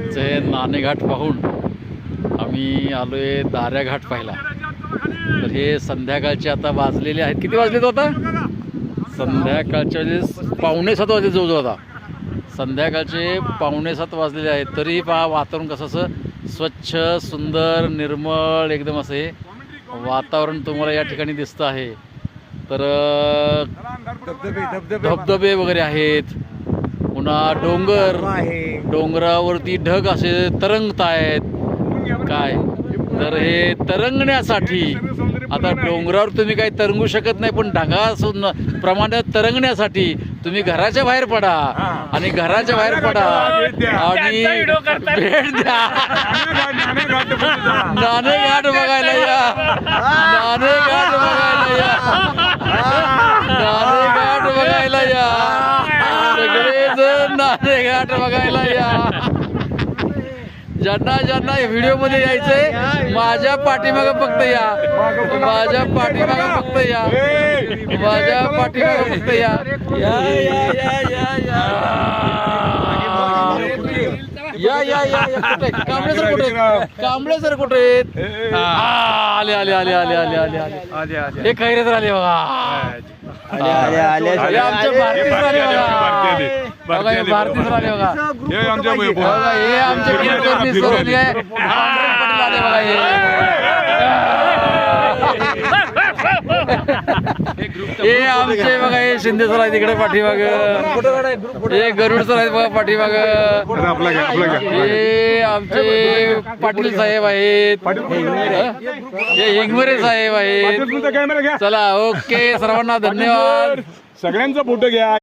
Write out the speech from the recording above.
आजचे नाणेघाट पाहून आम्ही आलोय दाऱ्या घाट पाहिला. तर हे संध्याकाळचे आता वाजलेले आहेत. किती वाजलेत आता? संध्याकाळच्या 6:45 वाजले जवळजवळ. आता संध्याकाळचे 6:45 वाजलेले आहेत. तरी पहा वातावरण कसं असं स्वच्छ सुंदर निर्मळ एकदम असं हे वातावरण तुम्हाला या ठिकाणी दिसतं आहे. तर धबधबे वगैरे आहेत, पुन्हा डोंगरावरती ढग असे तरंगत आहेत काय. तर हे तरंगण्यासाठी आता डोंगरावर तुम्ही काही तरंगू शकत नाही, पण ढगा प्रमाणे तरंगण्यासाठी तुम्ही घराच्या बाहेर पडा आणि घराच्या बाहेर पडा आणि भेट द्या. नाणेघाट बघायला या, नाणेघाट बघायला या, नाणेघाट बघायला या, सगळेजण नाणेघाट बघायला या. ज्यांना ज्यांना व्हिडिओमध्ये यायचंय माझ्या पाठीमागं फक्त या, माझ्या पाठीमागं फक्त या, माझ्या पाठीमागं फक्त या. या या या या कुठे कांबळे सर, कुठे कांबळे सर, कुठे आले आले आले आले आले आले आले. हे खैरे तर आले बघा, आमच्या भारतीय सर आले बघा, हे भारतीय सर आले बघा, हे आमचे पटेल आले बघा, हे आमचे बघा, हे शिंदे सर आहे तिकडे पाठीमाग, हे गरुड सर आहेत बघा पाठीमाग, हे आमचे पाटील साहेब आहेत, हे हिंगमरे साहेब आहेत. चला ओके, सर्वांना धन्यवाद. सगळ्यांचा फोटो घ्या.